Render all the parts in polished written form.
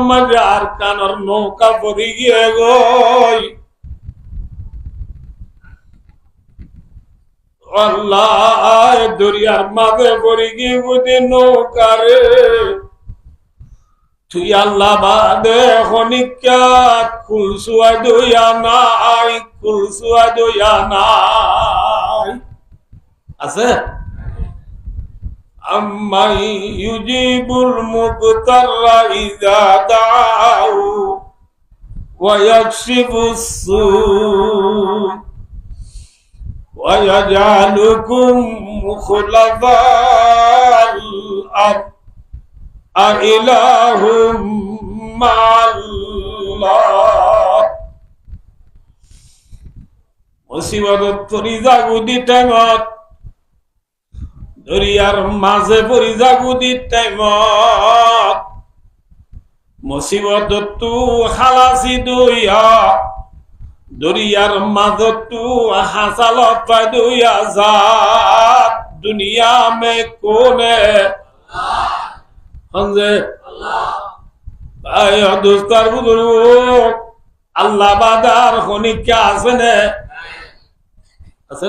মাঝে আর কানর নৌকা পড়ে গিয়ে গই আল্লাহ দরিয়ার মাঝে পড়ে গিয়ে বুঝি নৌকারে তুই আল্লাহ বাদে খনিকা কুলসুয়া দইয়া নাই আছে আম্মাই ইউজিবুল মুবতারা ইযা দাউ ওয়া ইয়াকশিফুস সূ ওয়া ইয়াজআলুকুম খুলাফা'আল আরদ আইলাহুম মা'আল্লাহ মুসিবত পরিজা গুদি টাইমত দরিয়ার মাঝে পরিজা গুদি টাইমত মুসিবত তু খালাসি দইয়া দরিয়ার মাঝে তু হাসালত পাই দইয়া যা দুনিয়া মে কোনে দোস্তার বুজুর্গ আল্লাহ বাদার খনিকা আছে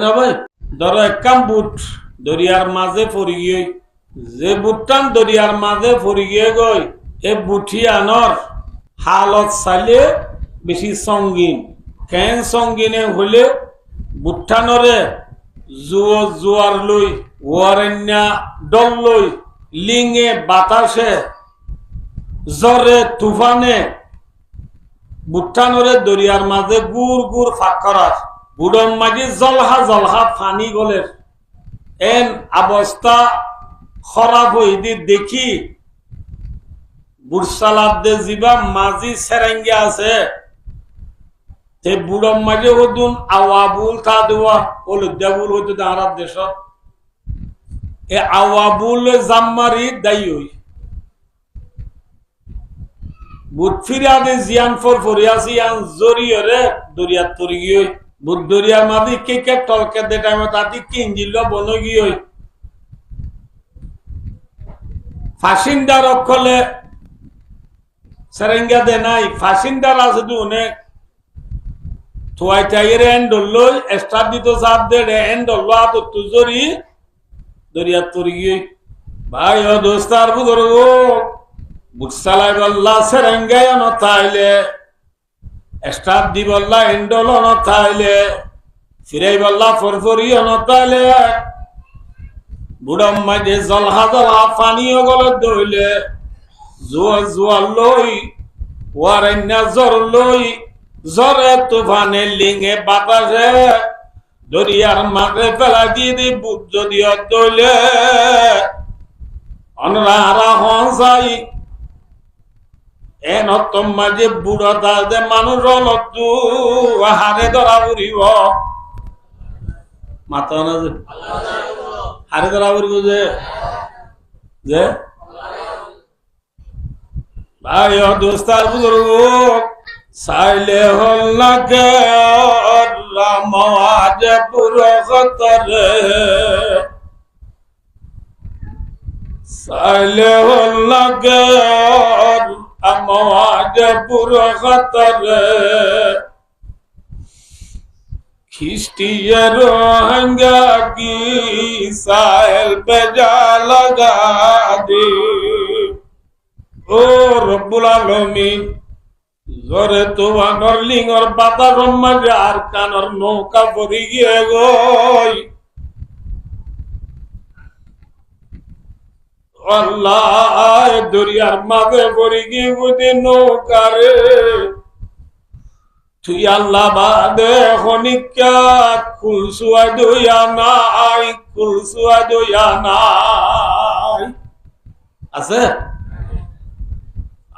না ভাই ধরো এক কাম বুট দরিয়ার মাঝে পড়ি গিয়ে যে বুটটান দরিয়ার মাঝে পড়ি গিয়ে গই এ বুঠিয়ানর হালত চাইলে বেশি সঙ্গীন কেন সঙ্গীনে হলে বুটটানরে জোয়ার লই ওয়ারেন্যা ডল লই লিঙ্গে বাতাসে জ্বরে তুফানে বুট্টানরে দরিয়ার মাঝে গুড় গুড় ফাঁক করার বুড়ন মাঝে জলহা ফানি গলের এন অবস্থা খারাপ হইদি দেখি বুড়সালাদ দে জিবা মাঝি সেরেঙ্গে আছে তে বুড়ন মাঝে হদুন আওয়াবুল থা দেওয়া ওলুদ্দাবুল হইতো দাঁড়ার দেশ এ আওয়াবুল জাম্মারি দায়ী হই বুট ফিরাদে জিয়ান ফর ফরিয়াসি আন জরিয়রে দরিয়া তরি গিয়ে বুট দরিয়া মাদি কে টলকে দে টাইম তাতি কিঞ্জিল বন গিয়ে ফাসিন্দার অক্ষলে সেরেঙ্গা দে নাই ফাসিন্দার আছে দু অনেক থুয়াই চাইরে এন্ডল এস্টার দিত সাপ দে এন্ডল আত তুজরি দরিয়া তরি গিয়ে ভাই ও দোস্তার বুজুর্গ বুটসালাই বল্লা সেরেঙ্গায় নথাইলে স্টার দি বল্লা এন্ডল নথাইলে ফিরাই বল্লা ফরফরি নথাইলে বুড়ম মাঝে জলহা পানীয় গলে দইলে জোয়ার লই ওয়ারেন্যা জ্বর লই জ্বরে তুফানে লিঙ্গে বাতাসে দরিয়ার মাঝে ফেলা দিয়ে বুট যদি দইলে অনরা হসাই এন মাঝে বুড়ো দে মানুষ অলতু হারে ধরা উড়িব মাথা না যে হারে ধরা উড়িব যে ভাই দোস্তার বুজুর্গ চাইলে হল লাগে রামাজ পুরো খতরে চাইলে হল লাগে আমাজ পুরো খতরে খ্রিস্টিয়া রোহিঙ্গা কি সাহেল पे जा लगा दे ও রব্বুল আলামিন জোরে তো আনর লিঙ্গর বাতার মাঝে আর কানর নৌকা পড়ে গিয়ে গই আল্লাহ দরিয়ার মাঝে পড়ে গিয়ে বুঝি নৌকারে তুই আল্লাহ বাদে খনিকা কুলসুয়া দইয়া নাই আছে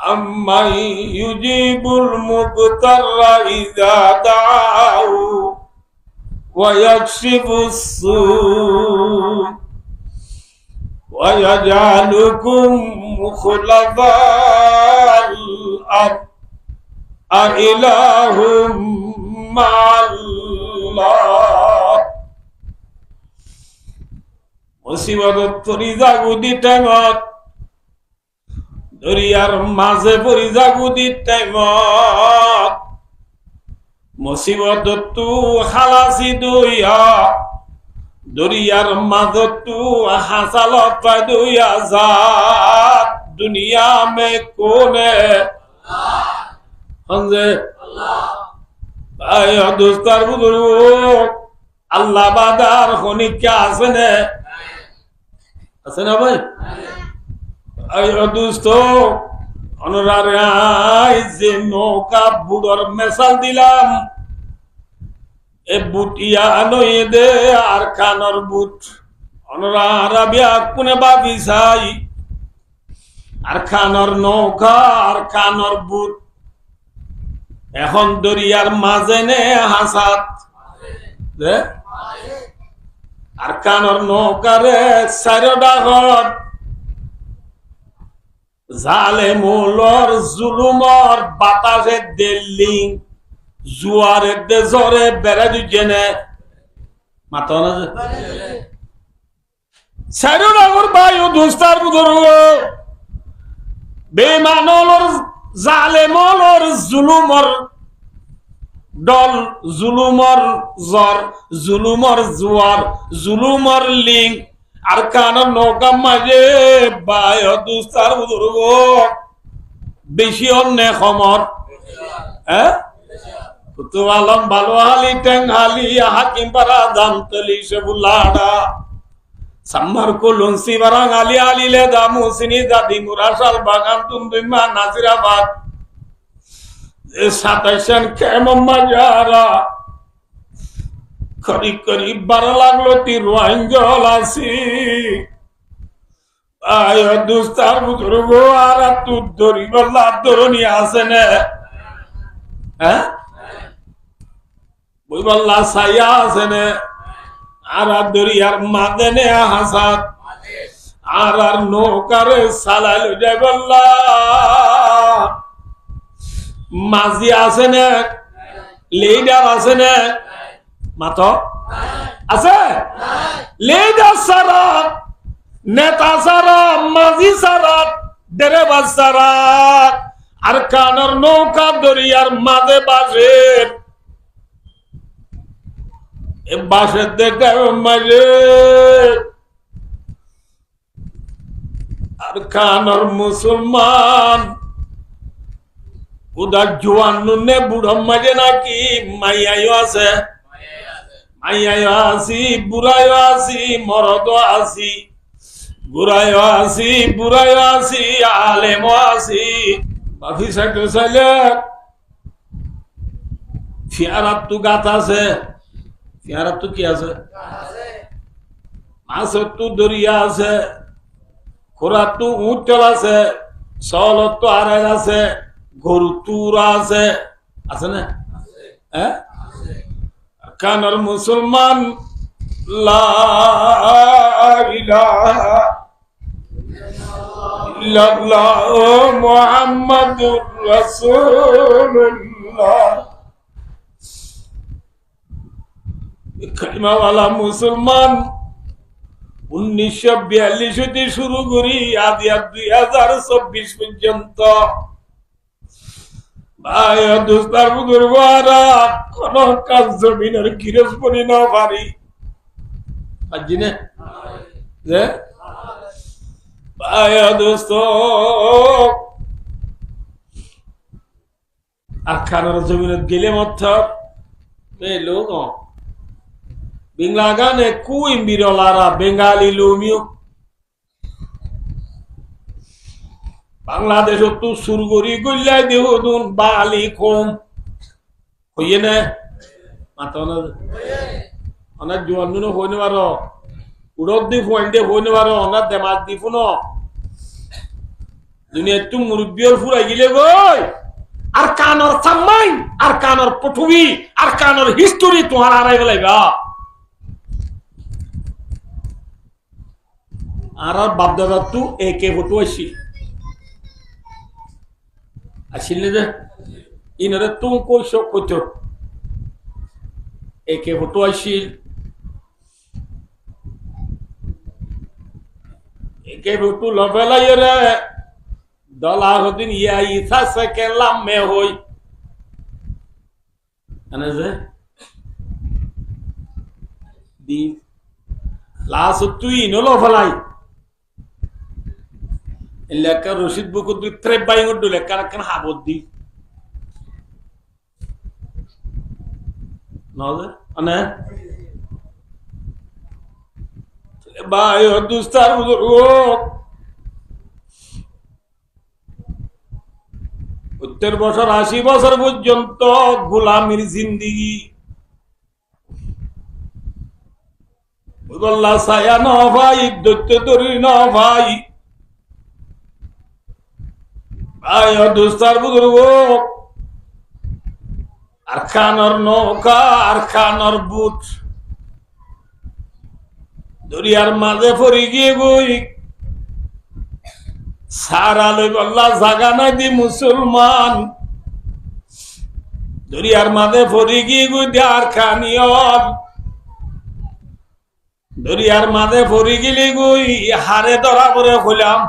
আম্মাই ইউজিবুল মুবতারা ইযা দাউ ওয়া ইয়াকশিফুস সূ ওয়া ইয়াজআলুকুম খুলাফা'আল আরদ আইলাহুম মা'আল্লাহ মুসিবত পরিজা গুদি টাইমত দরিয়ার মাঝে পড়ি জাগুদির টাইমত মুসিবত তু খালাসি দইয়া দরিয়ার মাঝে তু হাসালত পাই দইয়া যাত দুনিয়া মে কোনে হঞ্জে আয় দোস্তার বুজুর্গ আল্লাহ বাদার খনিকা আছে না আছে না ভাই আয় দোস্ত অনরারাই যে নৌকা বুড়োর মেসাল দিলাম এ বুটিয়া নয়ে দে আর কানর বুট অনরা বিয়া কোনে বাবি চাই আর খানর নৌকা আর কানর বুট এখন দরিয়ার মাঝে নে হাসাত আর কানর নৌকারে চারোডাঘর জালে মোলর জুলুমর বাতাসে দেলিং জুয়ারের দে জরে বেড়ে দুজনে মাথা না চারোডাঘর বায়ু দুস্তার বুজুর্গ বেমানলর জালেমলর জুলুমর দল জুলুমর জ্বর জুলুমর জুয়ার জুলুমর লিং আর কানর নৌকা মাঝে বায় দুস্তার বুজুর্গ বেশি অন্য খমর হ্যাঁ কুতু আলম ভালো হালি টেং হালি হাকিম পারা দামতলি সেবুলাডা সাম্মার কুলুনসি বারাং আলি আলিলে দামু সিনি দাদি মুরাশাল বাগান তুমদুমা নাজিরাবাদ সাতাইশান কেমম্মা যারা করি করি বারো লাগলো তি রোয়াঞ্জল আসি আয় দুস্তার বুজুর্গ আর তু দরি বল্লা দরনি আছে না হ্যাঁ বই বল্লা সাইয়া আছে না আর দরিয়ার মাঝে নে হাসাত আর নৌকারে সালাইল যায় বল্লা মাঝি আছে না লিডার আছে না মাত আছে লিডার সারা নেতা সারা মাঝি সারা ড্রাইভার সারা আর কানর নৌকা দরিয়ার মাঝে বাজে বাসের দেখে মাঝে আর কানর মুসলমান উদার জোয়ান নুনে বুড়ো মাঝে নাকি মাইয়াও আছে মাইয়াও আছি বুড়াইও আছি মরদ আছি বুড়াইও আছি বুড়াইও আছি আলেমও আছি বাফি সাইকেল চাইলে ফিয়ারাত তো গাত আছে ফিয়ারাত তো কি আছে মাছের তো দরিয়া আছে খোরাত তো উঠল আছে সলত তো আড়াই আছে গরু তুরা আছে না হ্যাঁ কানর মুসলমান লা ইলাহা ইল্লাল্লাহ মুহাম্মাদুর রাসূলুল্লাহ কালিমাওয়ালা মুসলমান 1942 হতে শুরু করি আদি 2024 পর্যন্ত ভাই দোস্তার বুজুর্গরা কোন কাজ জমিনের গিরস বনি না পারি আজি না যে ভাই দোস্ত আর খানার জমিনের গেলে মত এই লোক Bingla gane ku imbirolara Bengali lumio Bangladesh tu surguri gullai dihudun bali khom hoye na matona ona juannu no hone waro udoddi foinde hone waro ona demad difuno dunia tu murubbior fura gile goy arkanor sammai arkanor pothubi arkanor history tuhara arai belaiba আর বাপদাদা তু একে photo আসিল যে ইনরে তু কইস কইত একে photo আসিল একে photo লবেলাই রে দলা হদিন ইয়া ইসা সেকেলাম মে হই এনে যে দি লাস তুই নলো ফলাই লেখা রশিদ বুকু দুই ট্রেপ বাই গডু লেখা রাখেন হাবত দি নলে আনে ভাই দুস্তার বুজুর্গ 70 বছর 80 বছর পর্যন্ত গোলামির জিন্দেগি বল্লা ছায়া ন ভাই দৈত্য দরি ন ভাই ভাই দুস্তার বুজুর্গ আর খানর নৌকা আর খানর বুট দরিয়ার মাঝে পড়ি গিয়ে গই সারা লই বল্লা জাগা নাই দি মুসলমান দরিয়ার মাঝে পড়ি গিয়ে গই আর খানিয়র দরিয়ার মাঝে পড়ি গেলি গই হারে ধরা পরে হইলাম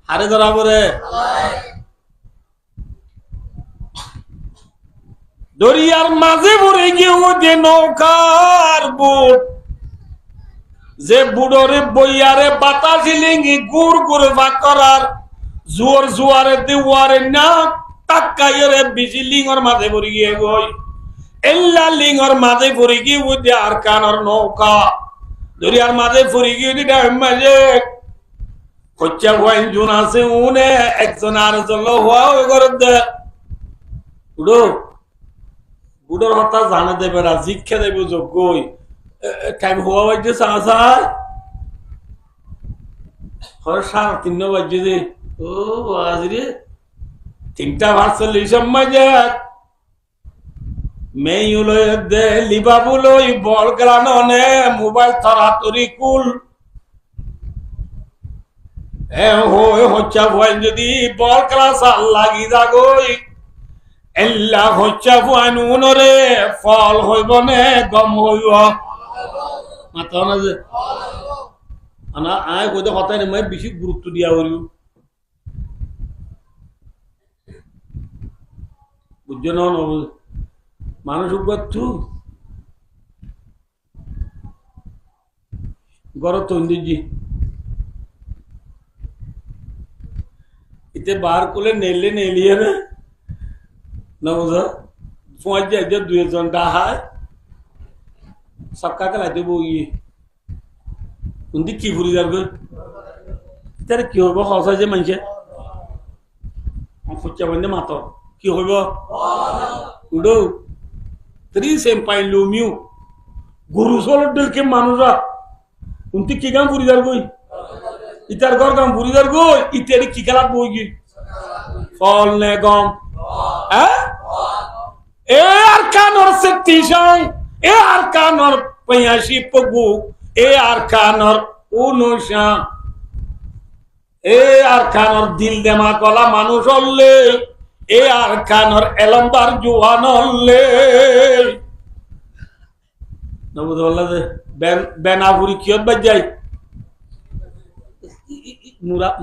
হারে ধরা পরে দরিয়ার মাঝে পড়ে গিয়ে যে নৌকার বুট যে বুড়রে বইয়ারে বাতাসি লিঙ্গি গুড় গুড় ভাগ করার জোর জোয়ারে দেওয়ারে না টাক্কাইরে বেশি লিঙ্গর মাঝে পড়ে গিয়ে গই এল্লা লিঙ্গর মাঝে পড়ে গিয়ে বুঝে আর কানর নৌকা দরিয়ার মাঝে পড়ে গিয়ে দিটা মাঝে কচ্চা ওয়াইন জুন আছে উনে একজন আর চলো হওয়া ওই করে দে উড়ো বুড়োর হতা জানে দেবে না শিক্ষা দেবে যোগ্যই টাইম হওয়া বাজছে চাষায় 3:30 বাজছে যে ও আজ রে 3:40 সময় যাক মেয়ে লই দে লিবাবু লই বল গেলানো নে মোবাইল তরাতরি কুল হচ্ছা ভয় যদি বল ক্লাস লাগি যাগই এল্লা হচ্ছা ভয় নুনরে ফল হইব নে গম হইব মাথা না যে আনা আয় কইতে কথা নেই মই বেশি গুরুত্ব দিয়া করিও বুঝছো না মানুষ উপরু গড় তৈরি इतने बाहर को नेले नेलिए ना बुझा पहुंच जाए जब 2 घंटा है सबका कराते वो ये उनकी की बुरी दर तेरे क्यों वो हौसा जे मंचे हम फुच्चा बंदे मातो क्यों हो वो उड़ो 3 सेम्पाइन लूमियो गुरु सोलो दिल के मानुरा उनकी की काम बुरी दर कोई इतर घर काम बुरी दर गो इत्यादि की गलत बोगी फॉल ने गम ए अरकानर सेक्टिशाई ए अरकानर पयाशी पगु ए अरकानर उनुशा ए अरकानर दिल देमा कला मानुष हल्ले ए अरकानर एलम्बार जुवान हल्ले नबुद वल्ला दे बेनापुरी कियत बज जाए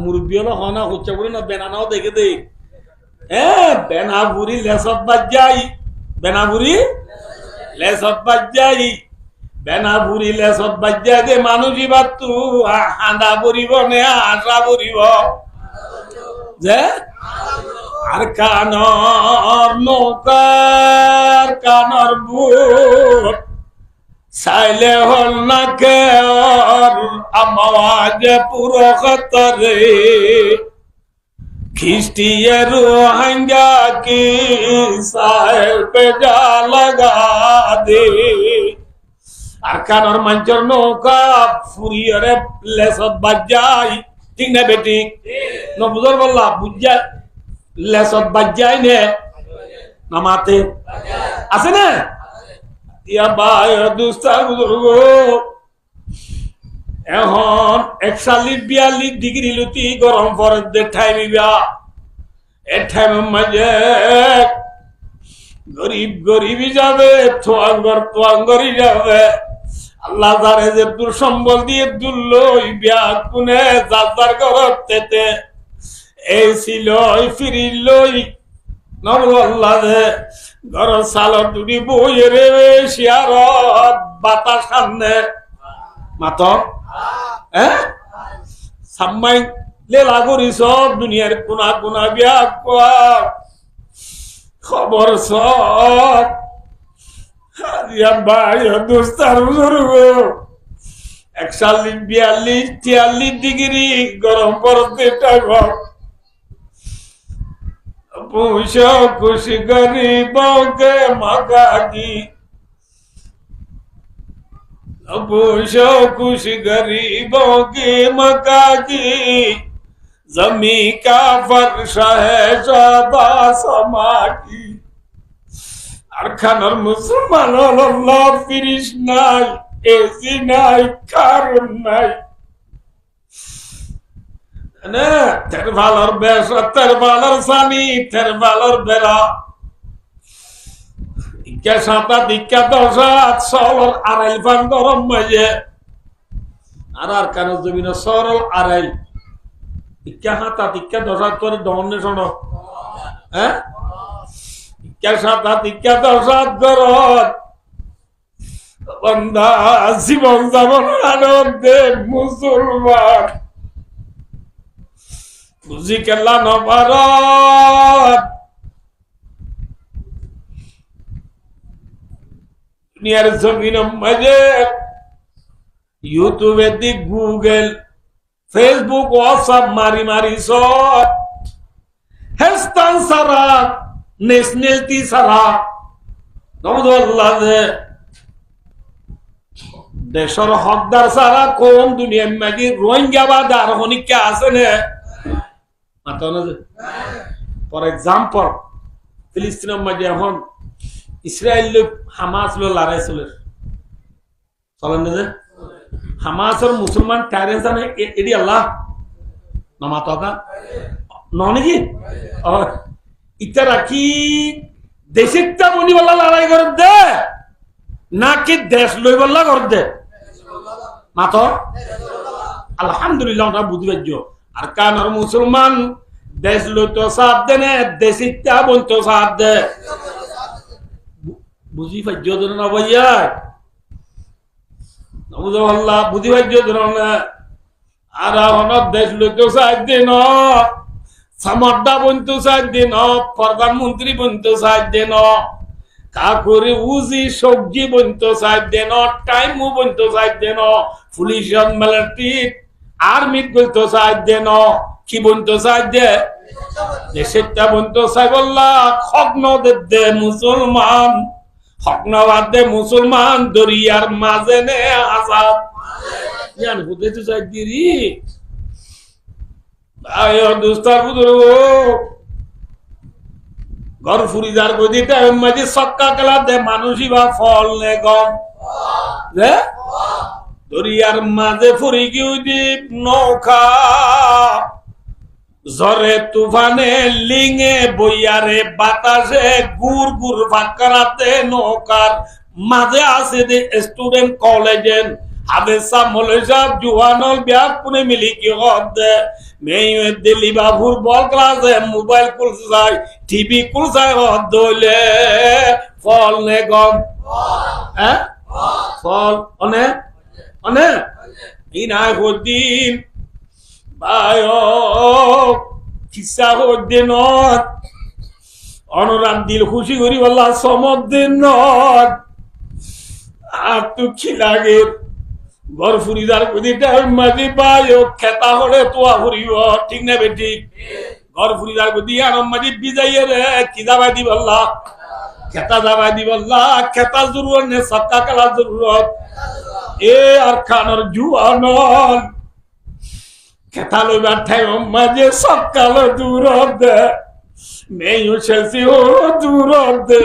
मुरब्बियों होना हुच्चा बुरी ना बेनानाओ देखे दे बेनापुरी लेसत बज जाई बेनापुरी लेसत बज जाई बेनापुरी लेसत बज जाए दे मानुजी बात तू हांडा बुरी बो ने आशा बुरी बो जे আর কানর নৌকার কানর বুট সাইলে হল না কে आवाज पूरा खतरे खिस्टिए रोहंगा की साहिल पे जा लगा दे अरकान और मंचर नौका फुरियरे लेसत बजाई ठीक ना बेटी नो बुजुर्ग बोला बुझा लेसत बजाई ने नमाते ऐसे ना या बाय दूसरा बुजुर्गो এখন 41-42 ডিগ্রি লুতি গরম পরে দেখাই বিবা এ টাইমের মাঝে গরিব গরিবই যাবে তোয়াঙ্গরি যাবে আল্লাহ যারে যে দূর সম্বল দিয়ে দুলল বিয়া কোনে যার করতে এই ছিল ফিরিল নবল্লা যে ঘর সালর দুটি বইয়ে রে শিয়ারত বাতাস সামনে মাত হ্যাঁ সাম্মাই লেলা করি সব দুনিয়ার কোনা কোনা বিয়া খবর সব ভাই দোস্তার 41, 42, 43 গরম পড়তে পুষো খুশি গরিবকে মাগাগি পুষো খুশি গরিবকে মাগাগি জমি কা ফরশ হ্যায় সদা সমাগি আর খানার মুসলমান আল্লাহ ফিরিস নাই এসি নাই কারণ নাই না তের ভালোর বেশ তের ভালোর সানি তের ভালোর বেড়া ইকা সাতা দিকা দশাত সরল আড়াইল ফান গরম মাঝে আর কারো জমিন সরল আড়াইল ইকা হাতা দিকা দশাত করে দমনে শোনো হ্যাঁ ইকা সাতা দিকা দশাত গরত বন্ধা জীবন যাপন আনন্দে মুসলমান বুঝি কেলা নভারত দুনিয়ার জমিন মাঝে ইউটিউবে দিক গুগল ফেসবুক হোয়াটসঅ্যাপ মারি মারি সব হেস্তান সারা ন্যাশনালিটি সারা নবদুল্লাহ দেশের হকদার সারা কোন দুনিয়ার মাঝে রোহিঙ্গা বা দারহনিকা আছে না ফর এক্সাম্পল ফিলিস্তিনের মাঝে এখন ইসরায়েল হামাস লড়াই চলেন না যে হামাসের মুসলমান টাইরেন্স এটি আল্লাহ নামাতা নাকি ইটা রাখি দেশিকটা বনি বল্লা লড়াই করে দে নাকি দেশ লই বল্লা করে দে মাত আলহামদুলিল্লাহ ওটা বুঝি পাইছ আর কানার মুসলমান দেশ লইতো সাথ দে না দেশিকটা বলতো সাথ দে বুঝি পাইছ না ভাইয়া নবুল্লাহ বুঝি পাইছ না আর অনেক দেশ লইতো সাথ দিন সামর্দা বলতো সাথ দিন প্রধানমন্ত্রী বলতো সাথ দিন কাকুরে উজি সবজি বলতো সাথ দিন টাইমও বলতো সাথ দিন পুলিশ মিলিটারি আর্মি বলতো সাথ দিন কি বলতো সাথ দে দেশেরটা বলতো সাই বললা খগ্ন দে মুসলমান হকনাবাদ দে মুসলমান দরিয়ার মাঝে নে আজাদ ইয়ান বুঝতে তো সাই দিরি আয় দোস্তার বুঝলো ঘর ফুরি যার গদিটা মাঝে সক্কা গলা দে মানুষই বা ফল নে গম রে দরিয়ার মাঝে ফুরি গিয়ে দ্বীপ নৌকা জরে তুফানে লিঙে বইয়ারে বাতাসে গুড় গুড় ফাঁকরাতে নৌকার মাঝে আছে দে স্টুডেন্ট কলেজেন হাবেসা মলেশাব জুয়ানল ব্যাগ পুনে মিলি কি হদে মেয়ে দিল্লি বাবুর বল ক্লাসে মোবাইল কুলসাই টিভি কুলসাই হদলে ফল নে গম হ্যাঁ ফল অনে অনে ইনা হদিন ভাই খিসা হদিন অনুরাগ দিল খুশি করি বললা সমর দিন আর তু খিলাগে ঘর ফুরিদার গদিটা মাঝে পায় খেতা হলে তোয়া ফুরিব ঠিক না বেটি ঘর ফুরিদার গদি আনম মাঝে বিজাইয়ে রে কি দাবাই দি বললা খেতা দাবাই দি বললা খেতা জরুরত নে সক্কা কালা জরুরত এ আর খানোর জুয়ানল খেতা লইবার ঠাই মাঝে সক্কাল দূরত দে মেয়ু শেষি ও দূরত দে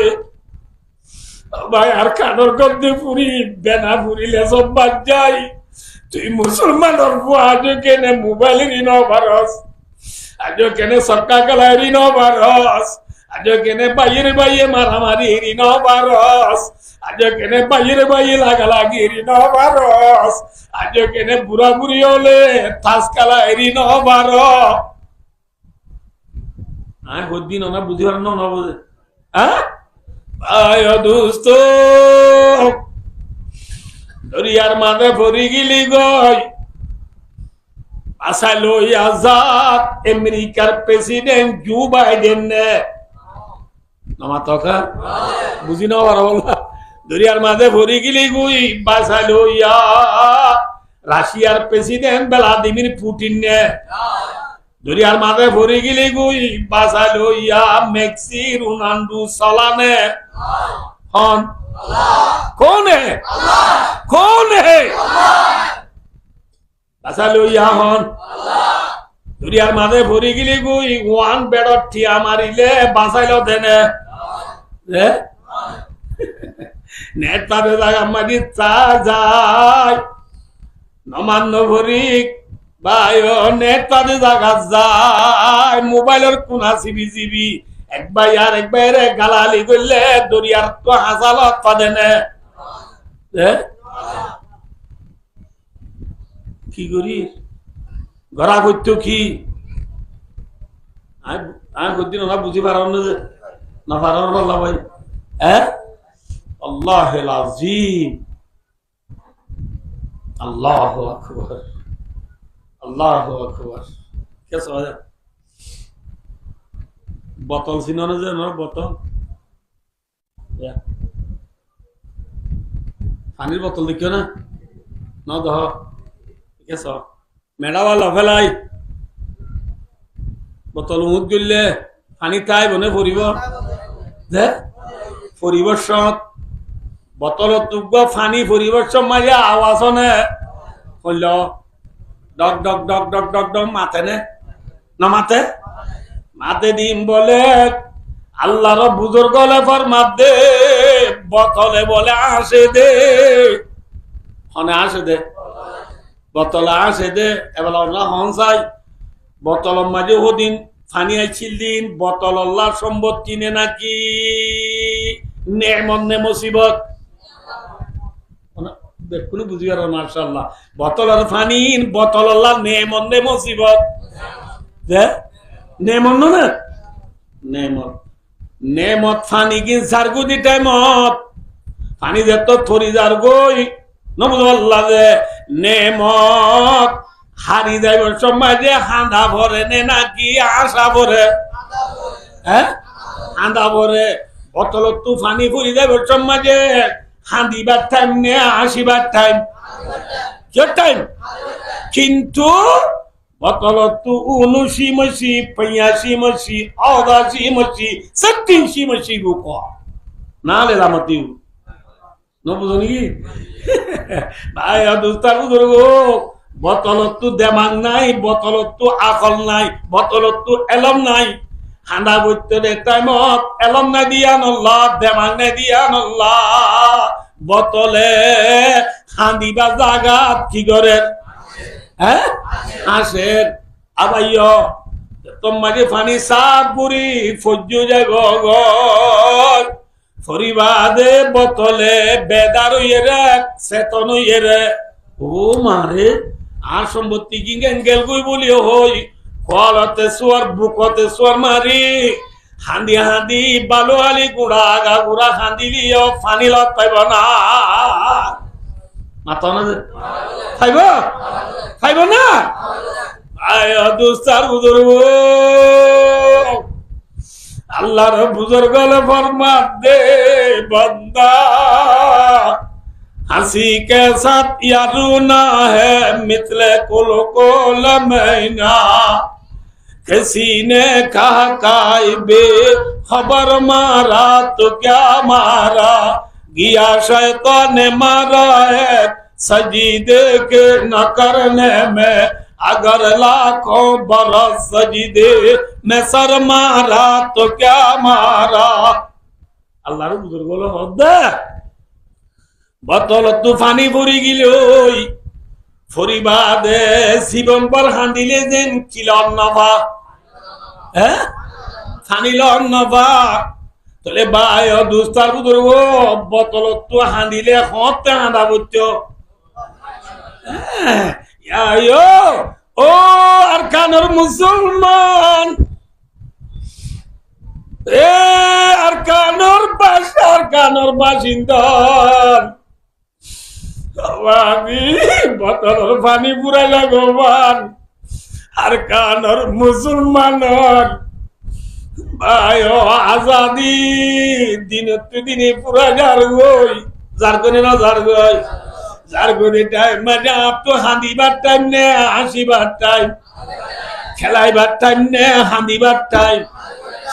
ভাই আর কানোর গদ্দে ফুরি বেনা ফুরিলে সব বাদ যাই তুই মুসলমানের আজ কেনে মোবাইল ঋণ ভারস আজ কেনে সরকার গলায় ঋণ ভারস আজ কেনে বাইয়ে মারামারি নবারস, আজ কেনে বাইয়ে লাগালাগি নবারস, আজ কেনে বুড়া বুড়ি হলে থাসকালা এরি নবার। আমি বুদ্ধি না বুঝি পারেন না বুঝে। হ্যাঁ ভাই দুস্ত দরিয়ার মাঝে পড়ি গিলি গই আসাইলো আজাদ আমেরিকার প্রেসিডেন্ট জো বাইডেন নে আমার তখন বুঝি না পারো বলা দরিয়ার মাঝে পড়ি গিলি গুই বাসাইলো রাশিয়ার প্রেসিডেন্ট ভ্লাদিমির পুতিন নে দরিয়ার মাঝে পড়ি গিলি গুই বাসাইলো মেক্সি রোনাল্ডো সালানে হন कौन है कौन है হন দুনিয়ার মাঝে ভরি গিলি গুই ওয়ান বেডর ঠিয়া মারিলে বাঁচাইল দেনে নেতারে জায়গা মারি চা যায় নমান্য ভরি ভাই নেতারে জায়গা যায় মোবাইলের কোনা চিবি চিবি একবার আর একবার গালালি করলে দরিয়ার তো হাজালত পাদে না কি করি গড়া করতো কি আমি বুদ্ধি না বুঝি পারার না পারার বললা ভাই হ্যাঁ আল্লাহ আজিম আল্লাহু আকবার আল্লাহু আকবার কেসে হয় বোতল চিনো যে বোতল পানির বোতল দেখিও না ন দহ ঠিক আছে মেডাওয়া লফেলাই বোতল উমুদ গিললে পানি তাই বনে ফুরিব যে পরিবর্ষত বোতলত তুব পানি পরিবর্ষণ মারিয়া আওয়াজ নে কইল ডক ডক ডক ডক ডক ডক মাতে নে না মাতে মাতে দিম বলে আল্লাহর বুজুর্গ লেফর মাদে বোতলে বলে আসে দে হনে আসে দে বোতলে আসে দে এবার আল্লাহ হন চাই বোতল মাঝে হদিন ফানি আইছিল দিন বোতল আল্লাহ সম্পত্তি নে নাকি নেমন নে মুসিবত দেখুন বুঝি আর মাশাআল্লাহ বোতলের ফানি বোতল আল্লাহ নেমন নে মুসিবত যে নেমন না নেমত নেমত ফানি কি জারগুদি টাইমত ফানি যেত থরি জারগই নবুল্লাহ যে নেমত হারি যাইবার সময় যে হাঁদা ভরে নে নাকি আশা ভরে হ্যাঁ হাঁদা ভরে বোতল তু ফানি ফুরি যাইবার সময় যে হাঁদিবার টাইম নে আসিবার টাইম কি টাইম কিন্তু বোতলত 79 মসি 85 মসি 88 মসি 87 মসি রূপ না লে রামতি ন বুঝনি কি ভাই দোস্তার বুঝরো বোতলত দেমাগ নাই বোতলত আকল নাই বোতলত এলম নাই হাঁদা বইতে টাইমত এলম নাই দিয়ান আল্লাহ দেমাগ নাই দিয়ান আল্লাহ বোতলে হাঁদিবা জাগাত কি করে হ্যাঁ আসের আবাইয় তোমাকে ফানি সাপ বুড়ি ফজ্জু যায় গগন ফরিবাদে বোতলে বেদার ইয়েরে চেতন ইয়েরে ও মারে আর সম্পত্তি কি গেল গই বলি হই কলতে সোয়ার বুকতে সোয়ার মারি হাঁদি হাঁদি বালু আলি গুড়া আগা গুড়া হাঁদিলিও ফানি লত পাইব না মাতা না খাইব খাইব না আয় দুস্তার বুজুর্গ আল্লাহর বুজুর্গ ফরমাত দে বন্দা हंसी के साथ यारू ना है मिथले कुल कोल महीना किसी ने कहा कायबे खबर मारा तो क्या मारा गिया शैतान ने मारा है सजीदे के न करने में अगर लाखों बरस सजीदे में सर मारा तो क्या मारा अल्लाह रे बुजुर्ग बोलो होदे বোতল তুফানি ভরি গিল ফরিবাদে জীবন পর হাঁদিলে যেন কিলন নভা হ্যাঁ ফানি লন নবা তলে বাই দুস্তার বুদুর ও বোতল তো হাঁদিলে হতে হাঁদা বুঝছো ও আর কানোর মুসলমান এ আর কানোর বাসিন্দা বোতলের পানি পুরাই লাগবান আর কানোর মুসলমানর ভাই আজাদি দিনে পুরা যার গই যার গনে না যার গই যার গনে টাইম মানে আপ তো হাঁদিবার টাইম নে হাসিবার টাইম খেলাইবার টাইম নে হাঁদিবার টাইম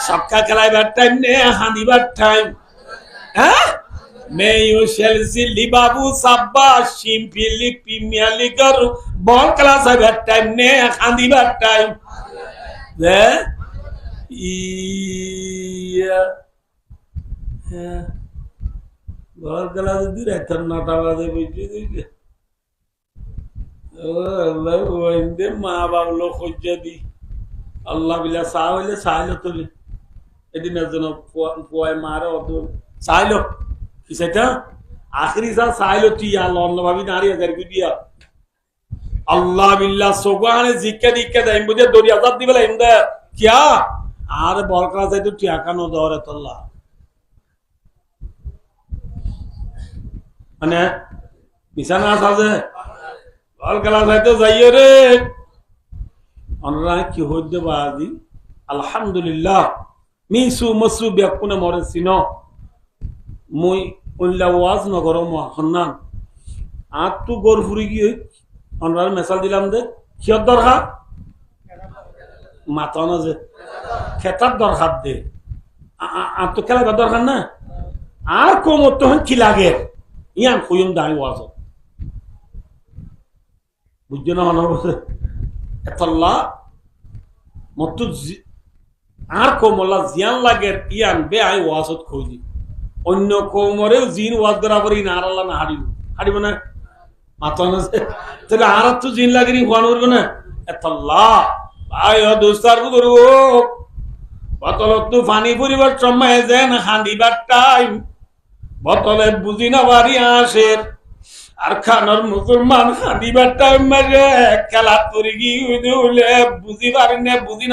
সবকা খেলাইবার টাইম নে হাঁদিবার টাইম হ্যাঁ মেয়ু শেলসি বাবু সাব্বা সিম্পলি প্রিমিয়ার লিগার বল ক্লাস আইবার টাইম নে হাঁদিবার টাইম হ্যাঁ বল ক্লাস দি রাত 9টা বাজে বুঝি দিছে ও আল্লাহ ওইন্দে মা বাবলো খোঁজা দি আল্লাহ বিলা সাইলে সাইলো তুলি এদিনের জন্য পোয় মারে অত সাইলো কি সেটা আখরি সা সাইলো তুই আল্লাহ অন্য ভাবি নারী হাজার দিয়া আল্লাহ বিল্লাহ সোগানে জিক্কা দিক্কা দেয় বুঝে দরিয়া জাত দিবেলা ইমদা কিয়া আর বল ক্লাস যাইতো টিয়াকানো দরে তোল্লা মানে বিছানা আছে বল ক্লাস যাইতো যাইও রে অনরা কি হইতে বাদি আলহামদুলিল্লাহ মিসু মসু বেকুনে মরে সিনো মুই উল্লা ওয়াজ নগর মহান্নান আর তু গোর ফুরি গিয়ে অনরার মেসাল দিলাম দে কিয়র দরকার মাথা না যে খেতার দরকার দে আর তো খেলাবার দরকার না আর কোমর তখন কি লাগে ইয়ান খুয়ুম দাঁড়ি ওয়াজ বুঝছো না মনে বসে এতল্লা মতো আর কোমলা জিয়ান লাগে ইয়ান বে আই ওয়াজত খুঁজি অন্য কোমরেও জিন ওয়াজ করা পরে আর আল্লাহ না হারিব না মাথা না তাহলে আর তো জিন লাগে হওয়ান করবো না এতল্লা ভাই দোস্তার বুদুর বোতলত তো পানি পরিবার সময় যেন হাঁদিবার টাইম বোতলে বুঝি না বাড়ি আসের আর খানোর মুসলমান হাঁদিবার টাইম মাঝে খেলা তরি গিয়ে বুঝি পারি না বুঝি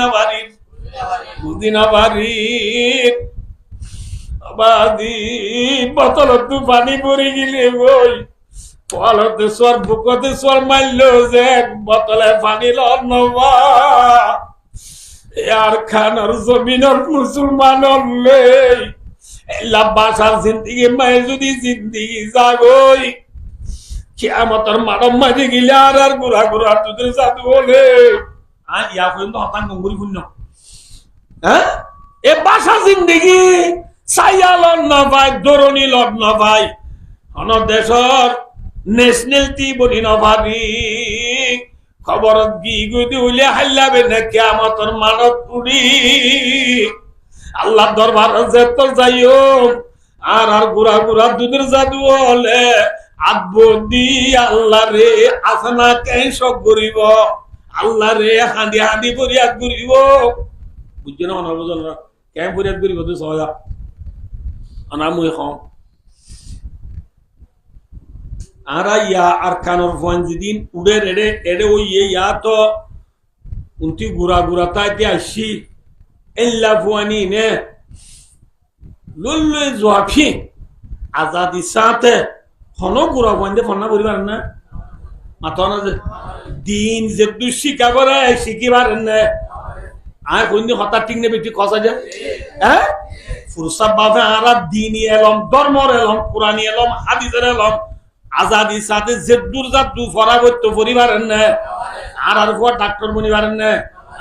না বাড়ির বাদি বোতলত তো পানি পরি গেলে ওই পলতে সর বুকতে সর মারল যে বোতলে পানি লবা আর খানার জমিনের মুসলমান বাসার জিন্দিগি মায়ে যদি জিন্দিগি জাগই কিয়ামতের মানব মাঝে গেলে আর গুড়া গুড়া তোদের জাদু বলে আর ইয়া পর্যন্ত হতান গঙ্গুরি শূন্য হ্যাঁ এ বাসা জিন্দিগি ছাইয়া লগ্ন ভাই দরণী লগ্ন ভাই অন দেশর ন্যাশনাল টি বলি নভারি খবর কি গুদি উলে হাইলাবে না কিয়ামতের মানব পুরি আল্লাহ দরবার যে তো যাইও আর গুড়া গুড়া দুধের জাদু হলে আব্বু দি আল্লাহ রে আসনা কে সব করিব আল্লাহ রে হাঁদি হাঁদি ফরিয়াদ করিব বুঝছো না মনে বুঝল না কে ফরিয়াদ করিব তুই সহজা আনামুই খাও আরা ইয়া আর কানোর ফঞ্জিদিন উড়ে রেড়ে এড়ে ওই ইয়া তো উনতি গুড়া গুড়া তাইতে আসি এল্লা ফুয়ানি নে লুল্লু জোয়াফি আজাদি সাথে হনো গুড়া ফঞ্জে ফন্না পরিবার না মাথা না যে দিন যে তুই শিখা করে শিখিবার না আয় কোনদিন হঠাৎ ঠিক নেই বেটি কষা যায় হ্যাঁ ফুরসাব বাপে আরা দিনই এলম ধর্মর এলম কোরআনি এলম হাদিসের এলম আজাদি সাথে জেদ্দুর জাদ্দু ফরাবত্য পরিবার না আর ফুয়া ডাক্তার বনিবার না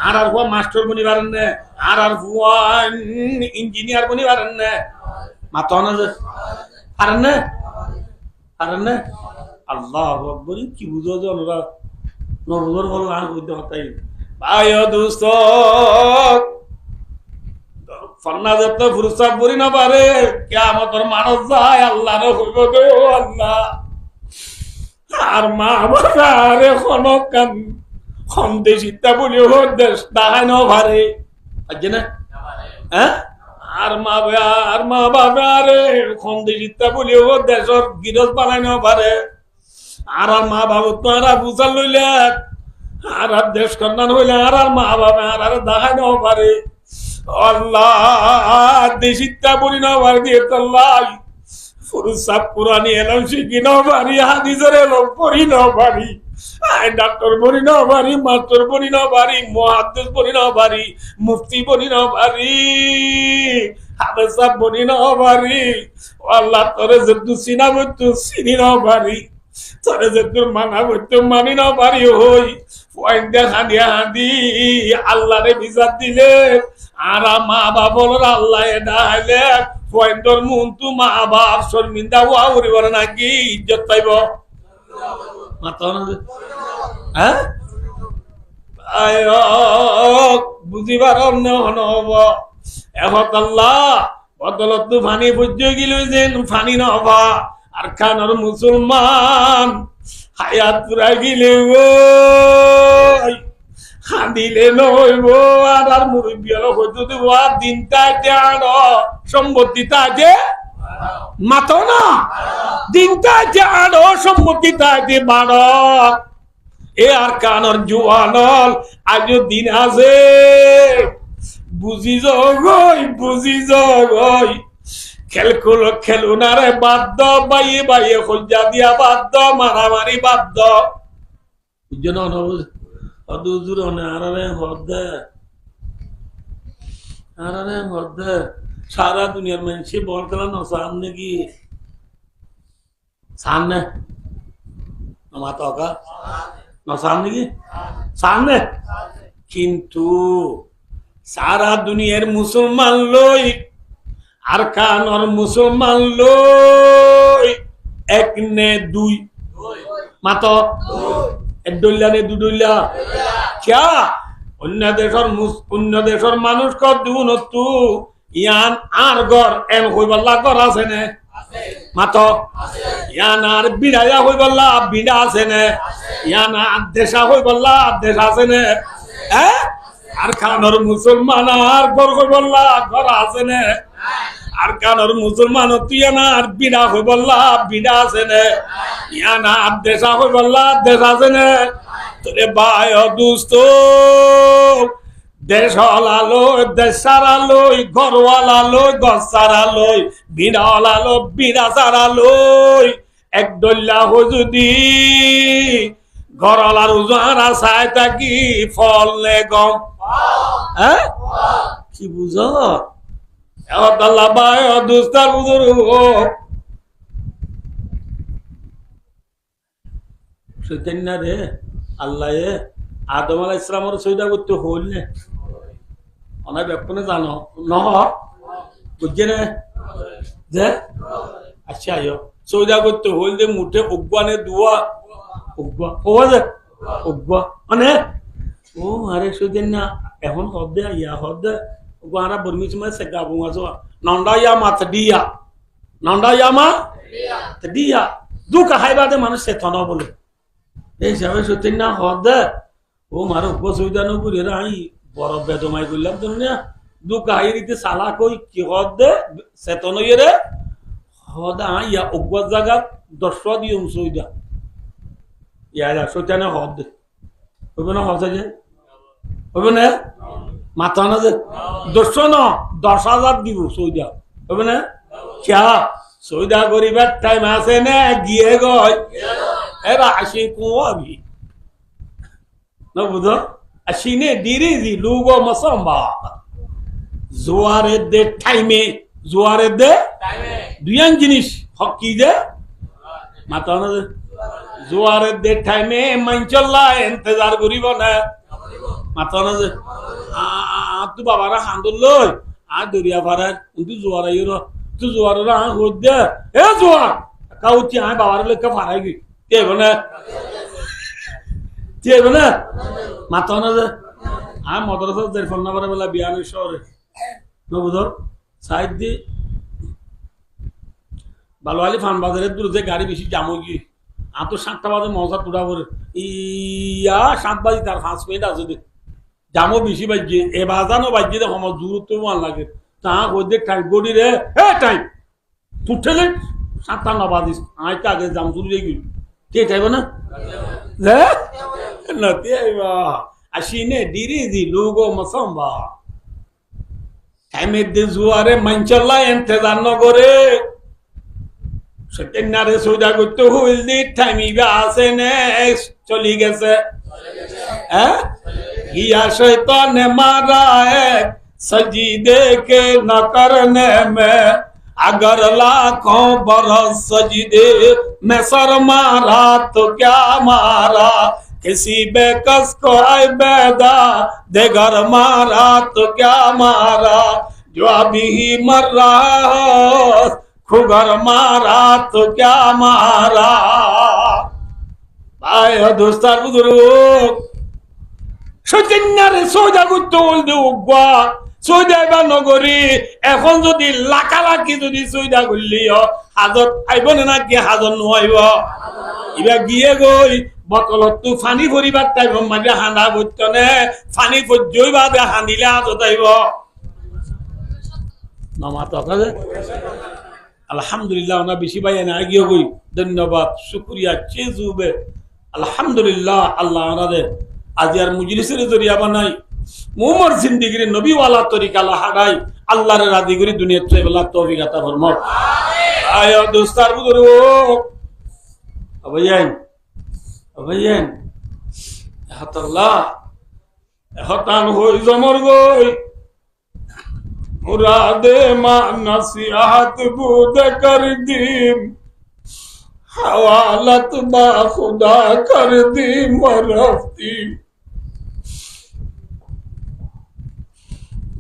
আর ফুয়া মাস্টার বনিবার না আর ফুয়া ইঞ্জিনিয়ার বনিবার না মাথা না যে পারেন না আল্লাহ আকবার কি বুঝো যে ওরা নবুজর বল না বুঝতে হতাই ভাই দোস্ত ফন্না যেতে ফুরসাদ করি না পারে কিয়ামতের মানুষ যায় আল্লাহ রে হইব গো আল্লাহ আর মা বাবা রে খনকান খন্দেশিতা বলি ও দেশ দাহাই ন ভারে আজে না হ্যাঁ আর মা বাবা আরে সন্দেশিতা বলিও দেশর গিরজ বানাই না পারে আর মা বাবা তো আর বুঝার লইলে আর দেশ কন্যান হইলে আর মা বাবা আর দেখাই না পারে আল্লাহ দেশিতা বলি না পারে দিয়ে আল্লাহ পুরুষ সাপ পুরানি এলাম শিখি না পারি হাদিসের এলাম পড়ি না পারি ডাক্তার বলি না পারি মাস্টার বলি না পারি মহাদ্দেশ বলি না পারি মুফতি বলি না পারি হাফেজ সাহেব বলি না পারি আল্লাহ তোরে যেহেতু চিনা বইতো চিনি না পারি তোরে যেহেতু মানা বইতো মানি না পারি হই পয়েন্টে হাঁদিয়া হাঁদি আল্লাহ রে বিচার দিলে আর মা বাবার আল্লাহ ডাইলে পয়েন্টর মন তু মা বাপ শর্মিন্দা ওয়া উড়িব নাকি ইজ্জত পাইব হ্যাঁ বুঝিবার হব এখন আল্লাহ বদলত ফানি বুঝ গেল যে ফানি নহবা আর খানোর মুসলমান হায়াত পুরা গেলে খান্দিলে নইব আর মুরব্বী হয়তো দেব আর দিনটা সম্পত্তি তাকে মাতো না দিনটা আরো সম্পত্তি তাকে বাড় এ আর কানর জুয়ানল আজ দিন আছে বুঝি জগই খেলুনারে বাদ্য বাইয়ে বাইয়ে খোঁজা দিয়া বাদ্য মারামারি বাদ্য বুঝছো না হুজুর আরারে হদ্দে সারা দুনিয়ার মানুষ বলতে না সামনে কি সামনে মাতা না সামনে কি সামনে কিন্তু সারা দুনিয়ার মুসলমান লই আর কানর মুসলমান লই এক নে দুই মাত ডইলা নে দুডইলা ক্যা অন্য দেশের মানুষ কর দিবন তু ইয়ান আর গর এন হইবাল্লা গর আছে নে মাত ইয়ান আর বিড়াইয়া হইবাল্লা বিড়া আছে নে ইয়ান আর দেশা হইবাল্লা দেশ আছে নে হ্যাঁ আর খানোর মুসলমান আর গর হইবাল্লা ঘর আছে নে আর কানোর মুসলমান তুই না আর বিড়া হইবাল্লা বিড়া আছে নে ইয়ান আর দেশা হইবাল্লা দেশ আছে নে তোরে ভাই দুস্ত দেশ হলালই দেশ সারালই ঘরওয়ালালই ঘর সারালই বিড়াওয়ালালো বিড়া সারালই এক ডল্লা হো যদি ঘরওয়ালার উজারা চাই থাকি ফল নে গম হ্যাঁ কি বুঝো আল্লাহ ভাই দুস্তার বুঝুর সেদিন না রে আল্লাহ আদম আলাইহিস সালামের সৈদা করতে হল না অনেক ব্যাপারে জানো নহ বুঝছে না যে আচ্ছা সৈদা করতে হল যে মুঠে উগ্বানে দুয়া উগ্বা ও যে উগ্বা মানে ও আরে সেদিন না এখন হদে ইয়া হদে উগ্বারা বর্মিস মে সে গাবু আছো নন্ডা ইয়া মাত দিয়া নন্ডা ইয়া মা দিয়া দুকা হাইবাদে মানুষ সে থনা বলে এই হিসাবে সত্যি না হদে ও মার উপসুবিধানো করে আই বড় বেদমাই করলাম তো না দু কাহিনীতে সালা কই কি হদে চেতন রে হদা ইয়া অজ্ঞাত জায়গা 10 দিয়ম সুবিধা ইয়া সত্যি না হদে হবে না হসে যে হবে না মাথা না যে 200 না 10,000 দিব সুবিধা হবে না ক্যা সুবিধা করিবার টাইম আছে না গিয়ে গয় এরা আসি কুয়াবি না বুঝো আসিনে ডিরিজি লুগো মসম্বা জোয়ারের দে টাইমে জোয়ারের দে দুইয়ান জিনিস হকি দে মাতা না জোয়ারের দে টাইমে মাইনচল্লা ইন্তজার করিব না মাতা না যে তু বাবারা হান্দুল লই আর দরিয়া পারার কিন্তু জোয়ার আইর তু জোয়ারের আ হদ দে এ জোয়ার কাউতি আ বাবার লেখা ফারাই গই তেব না তেব না মাথা না যে আর মাদ্রাসা দেড় নাম্বার বেলা বিয়ানের শহরে নবুধর সাইড দিয়ে বালুয়ালি ফান বাজারের দূর যে গাড়ি বেশি জামো গিয়ে আর তো 7টা বাজে মজা তুড়া করে ইয়া 7 বাজি তার 5 মিনিট আছে দেখ জামো বেশি বাজ্যে এ বাজানো বাজ্যে দেখো আমার দূরত্ব মান লাগে তা ওই টাইম গড়ি রে হে টাইম তুঠেলে 57 বাজিস আইতে আগে জাম শুরু হয়ে গেল কে চাইব না নতি আইবা আসিনে ডিরি দি লোগো মসম্বা টাইমের দে জুয়ারে মাঞ্চল্লা ইন্তজার নগরে সেকেন্ডারে সোজা করতে হইল দি টাইম ইবা আছে নে চলি গেছে হ্যাঁ किया शैतान ने मारा है सजीदे के न करने में अगर लाखों बरस सजीदे में सर मारा तो क्या मारा किसी बेकस को आए बेदा दे घर मारा तो क्या मारा जो अभी ही मर रहा हो खुगर मारा तो क्या मारा भाई दोस्तार बुजुर्ग সৈন্যারে সোজা করতে বলতে উগা সৈদাইবা নগরী এখন যদি লাখালাখি যদি সৈদা করলি হাজত আইব না কি হাজত নোয়াইব ইবা গিয়ে গই বটলত তো ফানি ভরিবার টাইম মানে হানা বইতনে ফানি পর্যই বাদে হানিলে হাজত আইব নমাত কাজে আলহামদুলিল্লাহ না বেশি ভাই না গিয়ে গই ধন্যবাদ শুকরিয়া চেজুবে আলহামদুলিল্লাহ আল্লাহ আমাদের আজ আর মুজলিসের জরিয়া বানাই মুমর জিন্দেগির নবীওয়ালা তরিকা লাহাড়াই আল্লাহর রাজি করি দুনিয়ার চইবলা তৌফিক আতা ফরমাও আয় দোস্তার বুজুর্গ আবাইয়ান হাতাল্লাহ হতান হই জমর গই মুরাদে মা নসিহত বুদ কর দিম हवालत बा खुदा कर दी मरफ्ती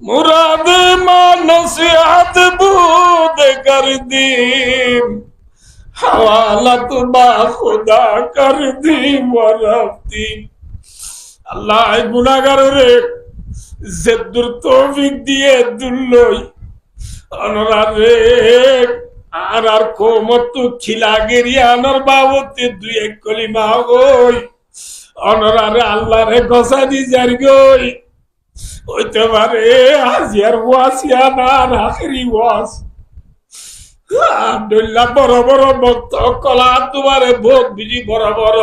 मुराद मा नसीहत बूद कर दी हवालत बा खुदा कर दी मरफ्ती अल्लाह गुनाहगार रे जद्दुर तौफिक दिए दुल्लोई अनरा रे আর আর কোমত খিলা গেরিয়ানোর বাবতে দুই এক কলিমা গই অনরারে আল্লাহরে গসা দি যার গই হইতে পারে আজিয়ার ওয়াসিয়া না আখেরি ওয়াস আব্দুল্লাহ বড় বড় ভক্ত কলা তোমারে ভোগ বিজি বড় বড়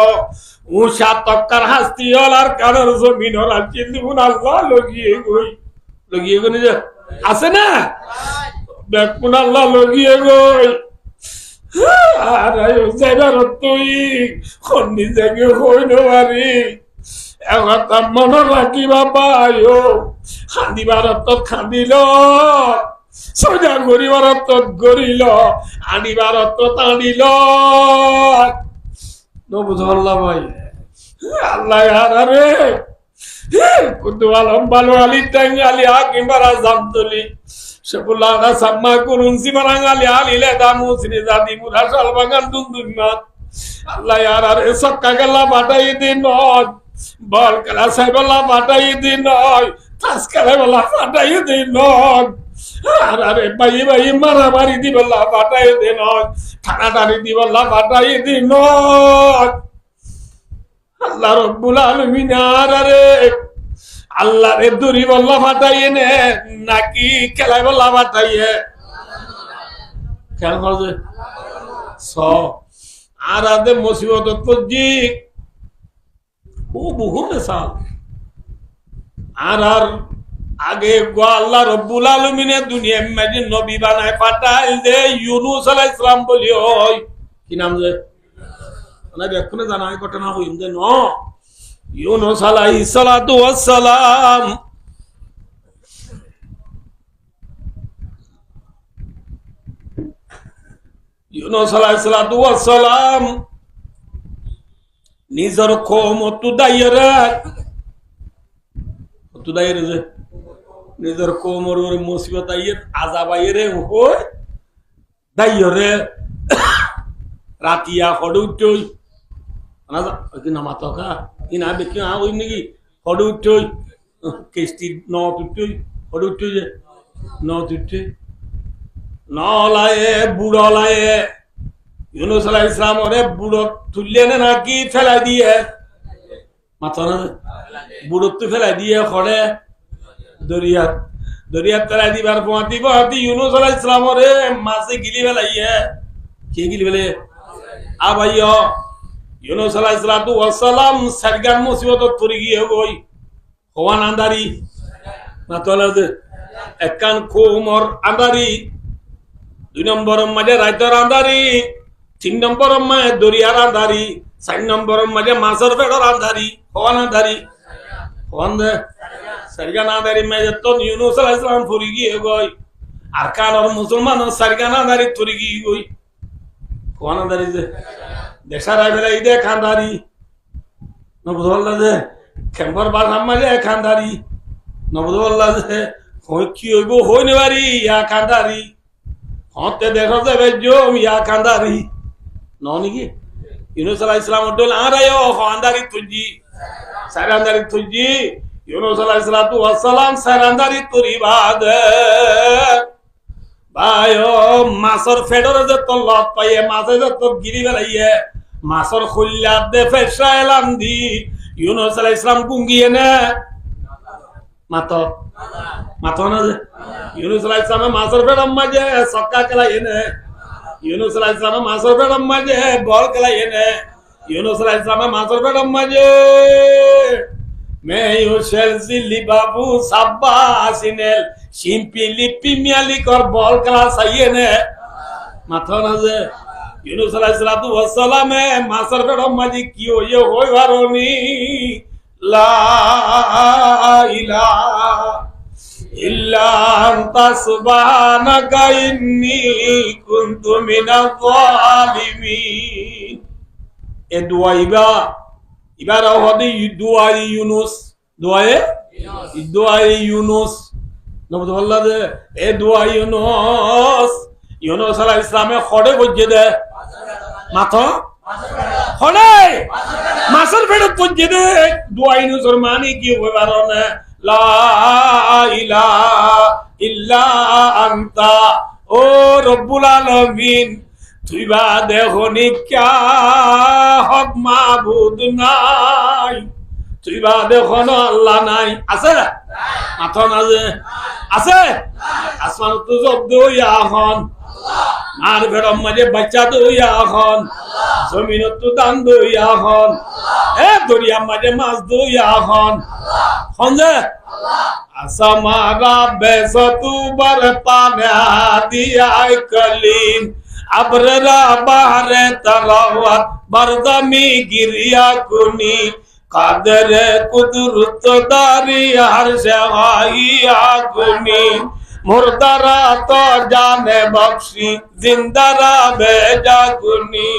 উষা তক্কার হাস্তি হলার কারণ জমিন হলার চিন্দিবুন আল্লাহ লগিয়ে গই যে আছে না দেখুন আল্লাহ লগিয়ে গই আর যাইবার তুই খন্দি জাগে হই নবারি একটা মনে রাখিবা পাইও খান্দিবার খান্দিল সোজা গরিবার গরিল আনিবার টানিল নবুঝ আল্লাহ ভাই আল্লাহ আরে কুতু আলম বালো আলী টাঙ্গালি হাকিমারা জামতলি সেবুল্লাহ সাম্মা করুন সিমারাঙ্গালি আলিলে দামু শ্রীজাদি মুরাশাল বাগান দুন্দুনাথ আল্লাহ আরে সক্কা গেলা বাটাই দিন নয় বল কালা সাহেবল্লাহ বাটাই দিন নয় তাসকালে বলা বাটাই দিন নয় আরে ভাই ভাই মারামারি দিবল্লাহ বাটাই দিন নয় ঠানাটারি দিবল্লাহ বাটাই দিন নয় আল্লাহ রব্বুল আলামিন আরে আল্লাহ রে দূরি বল্লা ফাটাইয়ে নে নাকি খেলাই বল্লা ফাটাইয়ে খেয়াল করছে আর আদে মুসিবত পজি বহু মেসাল আর আগে গো আল্লাহ রব্বুল আলামিনে দুনিয়া মাঝে নবী বানায় পাঠাইল দে ইউনূস আলাইহিস সালাম বলি ওই কি নাম যে না দেখুন জানা এই ঘটনা হইম যে ন ইউনূস আলাইহিস সালাতু ওয়াস সালাম ইউনূস আলাইহিস সালাতু ওয়াস সালাম নিজের কওম তুদাইরা যে নিজের কওমের মুসিবত আইয়ে আযাব আইরে হই দাইরে রাতিয়া হডুটই না কি নাম আতকা ইনা বেকি আ হই নাকি হডুটই কেস্টি ন তুটই হডুটই যে ন তুটই নলায়ে বুড়লায়ে ইউনূস আলাইহিস সালাম ওরে বুড়ো তুললে নাকি ফেলাই দিয়ে মাথা না বুড়ত ফেলাই দিয়ে খড়ে দরিয়াত দরিয়াত ফেলাই দিবার পঁয়াতি পঁয়াতি ইউনুস আলাইহিস সালামরে মাছে গিলি ফেলাইয়ে কে গিলি ফেলে আবাইয় ইউনুস আলাইহিস সালাম সারগান মুসিবত পড়ে গিয়ে গই হওয়ান আন্দারি না তোলা যে একান কোমর আন্দারি 2 নম্বর মাঝে রাইতর আন্দারি 3 নম্বর মাঝে দরিয়ার আন্দারি 4 নম্বর মাঝে মাছের পেটর আন্দারি হওয়ান আন্দারি হওয়ান দে সারগান আন্দারি মাঝে তো ইউনুস আলাইহিস সালাম পড়ে গিয়ে গই আর কানর মুসলমান সারগান আন্দারি পড়ে গিয়ে গই হওয়ান আন্দারি যে দেশার আইবেলা ইদে খানদারি নবুদুল্লাহ যে খেম্বর বাস আমালে খানদারি নবুদুল্লাহ যে হই কি হইব হই নেবারি ইয়া খানদারি হতে দেখো যে বেজম ইয়া খানদারি ননি কি ইউনুস আলাইহিস সালাম দল আরায়ো খানদারি তুজি সারান্দারি তুজি ইউনুস আলাইহিস সালাম সারান্দারি তুরি বাদ ভাইও মাছর ফেডর যে তো লত পাইয়ে মাছে যে তো গিরি বেলাইয়ে মাছর খুল্লা দে ফেসা এলাম দি ইউনুস আলাইহিস সালাম গুঙ্গিয়ে না মাতো মাতো না যে ইউনুস আলাইহিস সালাম মাছর ফেডর মাঝে সক্কা খেলাইয়ে না ইউনুস আলাইহিস সালাম মাছর ফেডর মাঝে বল খেলাইয়ে না ইউনুস আলাইহিস সালাম মাছর ফেডর মাঝে মে ইউসেল জিলি বাবু সাব্বা আসিনেল শিম্পি লিপি মিয়ালি কর বল খেলা চাইয়ে নে মাথা না যে ইউনুস আলাইহিস সালাম মাছের পেটর মাঝে কি হইয়ে হই বারনি লা ইলাহা ইল্লা আনতা সুবহানাকা ইন্নী কুনতু মিনাজ জালিমিন এ দোয়া ইবার হদি দোয়া ইউনুস দোয়া ইউনুস নবুদুল্লাহ দে এ দোয়া ইউনুস আলাইহিস সালামে খড়ে বজ্জে দে মাথা খড়ে মাছের পেটে বজ্জে দে দোয়া ইউনুসের মানে কি হইবার না লা ইলাহা ইল্লা আনতা ও রব্বুল আলামিন তুই বা দেখনি ক্যা হক মাবুদ নাই তুই বা দেখনো আল্লাহ নাই আছে মাথা না যে আছে আসমান তো জব দইয়া হন আর বেরম মাঝে বাচ্চা দইয়া হন জমিন তো দান দইয়া হন এ দরিয়া মাঝে মাছ দইয়া হন যে আসমারা বেসতু বার পানে দিয়া কলিন আবররা বাহরে তরাওয়াত বরদমি গিরিয়া কুনি কাদের কুদরত দারি হর্ষ হাইয়া কুনি মুর্দারা তো জানে বখশি জিন্দারা বেজা কুনি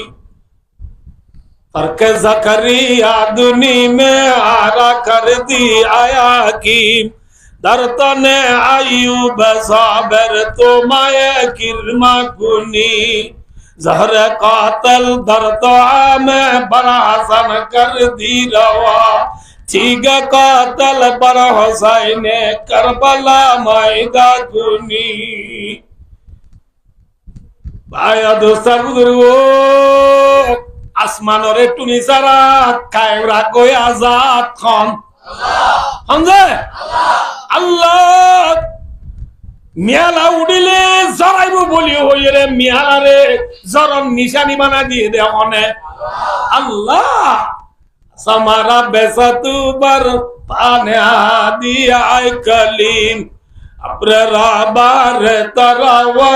फर्क ज़करिया दुनी में आरा कर दी आया की दर्तने आयूब साबर तो माए किरमा कुनी जहर कातल दर्तो में बड़ा हसन कर दी रवा ठीक कातल पर हुसैन करबला मैदा कुनी भाया दोस्तर बुजुर्गो আসমানরে টুনি সারা কায়রা কই আজাদ খান হামজে আল্লাহ মিয়ালা উড়িলে জরাইবো বলি হইরে মিয়ালারে জরন নিশানি বানা দিয়ে দে অনে আল্লাহ সামারা বেসাতু বার পানে দিয়া কলিম আবরা বারে তরাওয়া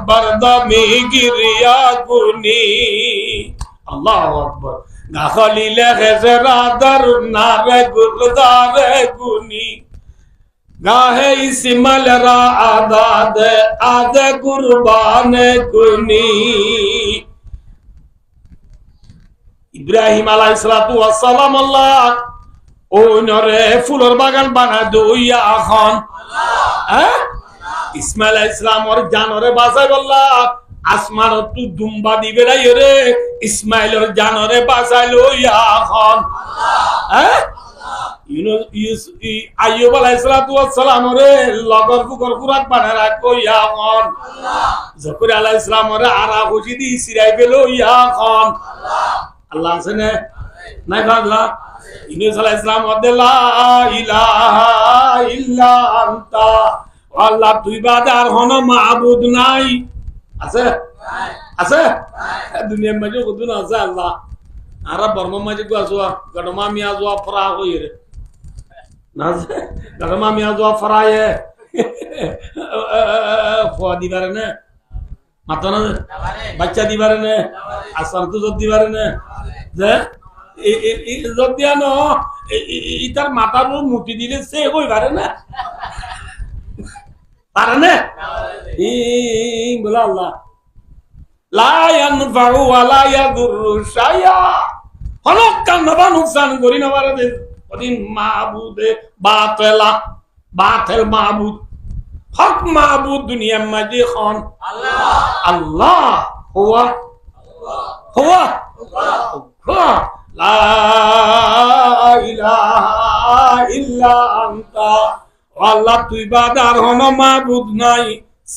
বরদমি গিরিয়া গুনি আল্লাহু আকবার গাখলিলে হেজরাদার নারে গুলদারে গুনি গাহে ইসমাল রা আদাদ আদে কুরবানে গুনি ইব্রাহিম আলাইহিস সালাতু ওয়াস সালাম আল্লাহ ওনরে ফুলের বাগান বানা দইয়া এখন হ্যাঁ ইসমাইল আলাইহিস সালাম ওর জানরে বাঁচাই আল্লাহ আসমান তু দুম্বা দিবে রে রে ইসমাইলের জানরে বাঁচাইলো এখন হ্যাঁ ইউনুস আইয়ুব আলাইহিস সালাম রে লগর কুকর কুরাত বানা রাখো এখন জাকরিয়া আলাইহিস সালাম রে আরা খুশি দি সিরাই পেলো এখন আল্লাহ আছে না নাই আল্লাহ ইউনূস আলাইহিস সালাম ওয়াদে লা ইলাহা ইল্লা আনতা, আল্লাহ তুই বাদে আর কোনো মাবুদ নাই। আছে আছে দুনিয়ার মাঝে কতদিন আছে আল্লাহ আর বর্ম মাঝে গোয়া গডমা মিয়া জোয়া ফরা হইরে না গডমা মিয়া জোয়া ফরায়ে ফোয়া দিবারে না মাতা না বাচ্চা দিবারে না আসাম তো জোর দিবারে না যে জোর দিয়া ন ইতার মাথার মুটি দিলে সে কই পারে না পারে না বলে আল্লাহ লা ইয়ানফাউ ওয়া লা ইয়াদুররু শাইআ, হলক কান নবা নুকসান করি না পারে দে ওদিন মাবুদে বাতিলা বাতিল মাবুদ, হক মাবুদ দুনিয়ার মাঝে খন আল্লাহ আল্লাহ হুয়া হুয়া হুয়া লা ইলাহা ইল্লা আনতা, আল্লাহ তুই বাদে আর কোনো মাবুদ নাই।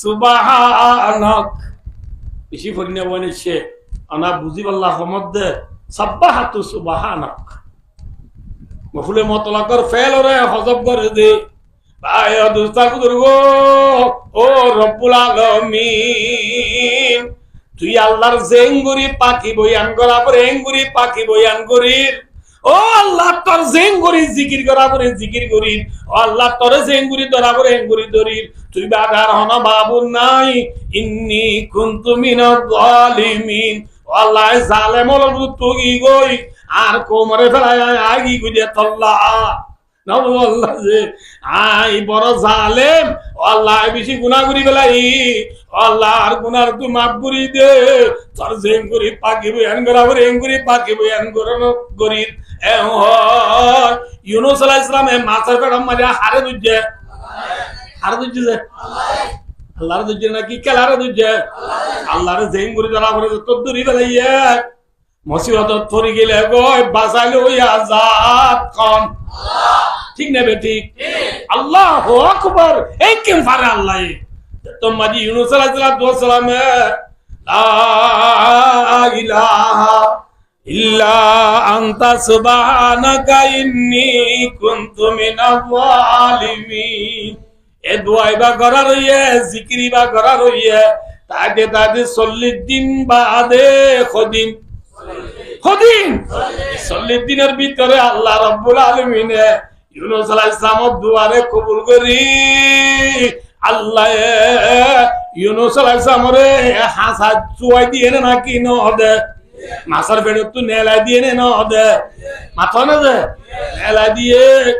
সুবহানাক বেশি ফরিনা বনেছে আনা বুঝিব আল্লাহ মধ্যে সাব্বাহাতু সুবহানাক মফুলে মতলাকর ফেল রে হজব করে দে ভাই দোস্তা কুদরগো ও রব্বুল আলামিন তুই আল্লাহর জেঙ্গুরি পাখি বয়ান করা পরে এঙ্গুরি পাখি বয়ান করির, ও আল্লাহ তোর জেঙ্গুরি জিকির করা পরে জিকির করির, ও আল্লাহ তোর জেঙ্গুরি ধরা পরে এঙ্গুরি ধরির, তুই বাদার হন বাবুল নাই। ইন্নী কুনতু মিনাজ জালিমিন, আল্লাহ জালেম হলো তুই গই আর কোমরে ফেলায় আগি গুজে তল্লা না আল্লাহ যে আই বড় জালেম, আল্লাহ বেশি গুনাহ করি গলাই, আল্লাহ আর গুনার তুই মাফ করি দে, তোর জেঙ্গুরি পাখি বয়ান করা পরে এঙ্গুরি পাখি বয়ান করানো করির। ইউনূস আলাইহিস সালাম মাছের পেট মাঝে হারে দুজে যে আল্লাহর দুজে নাকি কেলারে দুজে আল্লাহর জেঙ্গুরি ধরা পরে তোর দূরি বেলাইয়ে মুসিবত পড়ে গেলে গো বাঁচাইলে ওই আজাদ কোন ঠিক না বেটি আল্লাহু আকবার এই কেন পারে আল্লাহ তো মাজি ইউনূস আলাইহিস সালাম লা ইলাহা ইল্লা আনতা সুবহানাকা ইন্নী কুনতু মিনাজ জালিমিন, এ দোয়াইবা করার হইয়ে জিকিরিবা করার হইয়ে তাকে 40 দিন বাদে খদিন 40 দিনের ভিতরে আল্লাহ রাব্বুল আলামিন ইউনূস আলাইহিস সালামের দুয়ারে কবুল করি আল্লাহ ইউনূস আলাইহিস সালামরে হাসা চুয়াই দিয়ে নাকি ন দে মাছের পেটে তো নেলা দিয়ে ন দে মাথা না দে নেলা দিয়ে